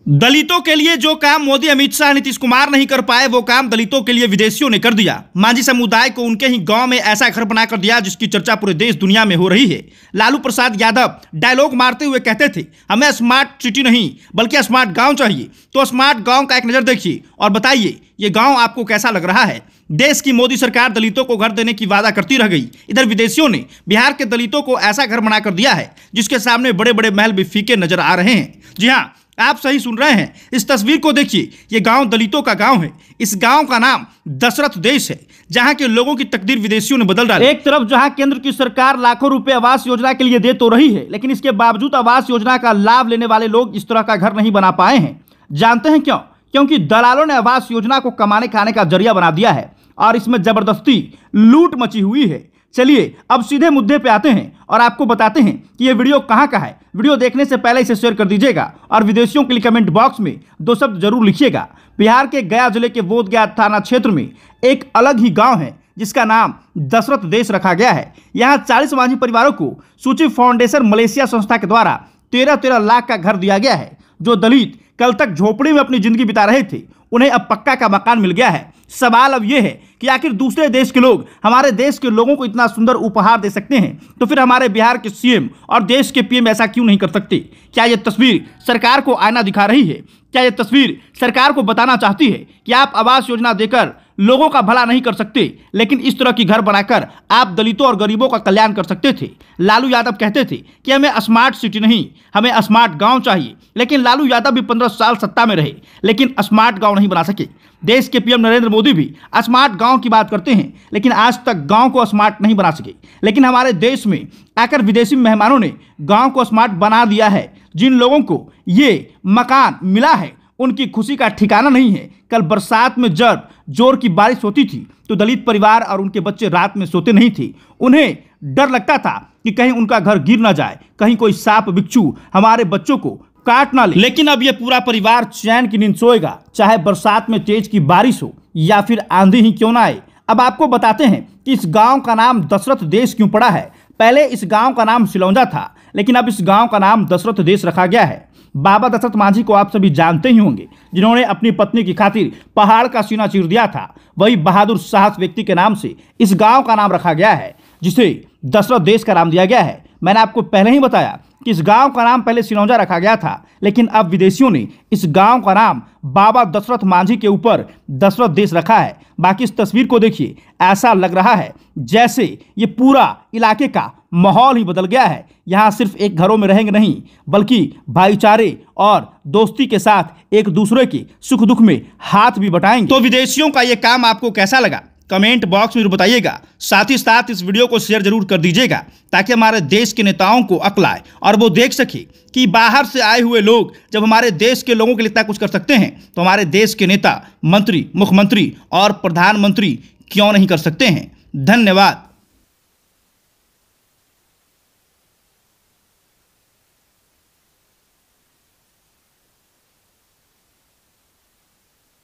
दलितों के लिए जो काम मोदी, अमित शाह, नीतीश कुमार नहीं कर पाए, वो काम दलितों के लिए विदेशियों ने कर दिया। मांझी समुदाय को उनके ही गांव में ऐसा घर बनाकर दिया जिसकी चर्चा पूरे देश दुनिया में हो रही है। लालू प्रसाद यादव डायलॉग मारते हुए कहते थे, हमें स्मार्ट सिटी नहीं बल्कि स्मार्ट गांव चाहिए। तो स्मार्ट गांव का एक नजर देखिए और बताइए ये गांव आपको कैसा लग रहा है। देश की मोदी सरकार दलितों को घर देने की वादा करती रह गई। इधर विदेशियों ने बिहार के दलितों को ऐसा घर बनाकर दिया है जिसके सामने बड़े बड़े महल भी फीके नजर आ रहे हैं। जी हाँ, आप सही सुन रहे हैं। इस तस्वीर को देखिए, ये गांव दलितों का गांव है। इस गांव का नाम दशरथ देश है, जहां के लोगों की तकदीर विदेशियों ने बदल डाली। एक तरफ जहां केंद्र की सरकार लाखों रुपए आवास योजना के लिए दे तो रही है, लेकिन इसके बावजूद आवास योजना का लाभ लेने वाले लोग इस तरह का घर नहीं बना पाए हैं। जानते हैं क्यों? क्योंकि दलालों ने आवास योजना को कमाने खाने का जरिया बना दिया है और इसमें जबरदस्ती लूट मची हुई है। चलिए अब सीधे मुद्दे पे आते हैं और आपको बताते हैं कि ये वीडियो कहाँ का है। वीडियो देखने से पहले इसे शेयर कर दीजिएगा और विदेशियों के लिए कमेंट बॉक्स में 2 शब्द जरूर लिखिएगा। बिहार के गया जिले के बोधगया थाना क्षेत्र में एक अलग ही गांव है जिसका नाम दशरथ देश रखा गया है। यहाँ 40 मांझी परिवारों को सूची फाउंडेशन मलेशिया संस्था के द्वारा 13 लाख का घर दिया गया है। जो दलित कल तक झोपड़ी में अपनी जिंदगी बिता रहे थे, उन्हें अब पक्का का मकान मिल गया है। सवाल अब यह है कि आखिर दूसरे देश के लोग हमारे देश के लोगों को इतना सुंदर उपहार दे सकते हैं, तो फिर हमारे बिहार के सीएम और देश के पीएम ऐसा क्यों नहीं कर सकते? क्या यह तस्वीर सरकार को आईना दिखा रही है? क्या यह तस्वीर सरकार को बताना चाहती है कि आप आवास योजना देकर लोगों का भला नहीं कर सकते, लेकिन इस तरह की घर बनाकर आप दलितों और गरीबों का कल्याण कर सकते थे? लालू यादव कहते थे कि हमें स्मार्ट सिटी नहीं, हमें स्मार्ट गांव चाहिए, लेकिन लालू यादव भी 15 साल सत्ता में रहे लेकिन स्मार्ट गांव नहीं बना सके। देश के पीएम नरेंद्र मोदी भी स्मार्ट गांव की बात करते हैं, लेकिन आज तक गांव को स्मार्ट नहीं बना सके। लेकिन हमारे देश में आकर विदेशी मेहमानों ने गांव को स्मार्ट बना दिया है। जिन लोगों को ये मकान मिला है उनकी खुशी का ठिकाना नहीं है। कल बरसात में जब जोर की बारिश होती थी तो दलित परिवार और उनके बच्चे रात में सोते नहीं थे। उन्हें डर लगता था कि कहीं उनका घर गिर ना जाए, कहीं कोई सांप बिच्छू हमारे बच्चों को काट ना ले। लेकिन अब यह पूरा परिवार चैन की नींद सोएगा, चाहे बरसात में तेज की बारिश हो या फिर आंधी ही क्यों ना आए। अब आपको बताते हैं कि इस गांव का नाम दशरथ देश क्यों पड़ा है। पहले इस गांव का नाम सिलौंजा था, लेकिन अब इस गांव का नाम दशरथ देश रखा गया है। बाबा दशरथ मांझी को आप सभी जानते ही होंगे, जिन्होंने अपनी पत्नी की खातिर पहाड़ का सीना चीर दिया था। वही बहादुर साहस व्यक्ति के नाम से इस गांव का नाम रखा गया है, जिसे दशरथ देश का नाम दिया गया है। मैंने आपको पहले ही बताया कि इस गांव का नाम पहले सिलौंजा रखा गया था, लेकिन अब विदेशियों ने इस गांव का नाम बाबा दशरथ मांझी के ऊपर दशरथ देश रखा है। बाकी इस तस्वीर को देखिए, ऐसा लग रहा है जैसे ये पूरा इलाके का माहौल ही बदल गया है। यहाँ सिर्फ एक घरों में रहेंगे नहीं, बल्कि भाईचारे और दोस्ती के साथ एक दूसरे के सुख दुख में हाथ भी बटाएंगे। तो विदेशियों का ये काम आपको कैसा लगा, कमेंट बॉक्स में बताइएगा। साथ ही साथ इस वीडियो को शेयर जरूर कर दीजिएगा ताकि हमारे देश के नेताओं को अक्ल आए और वो देख सके कि बाहर से आए हुए लोग जब हमारे देश के लोगों के लिए इतना कुछ कर सकते हैं, तो हमारे देश के नेता, मंत्री, मुख्यमंत्री और प्रधानमंत्री क्यों नहीं कर सकते हैं। धन्यवाद।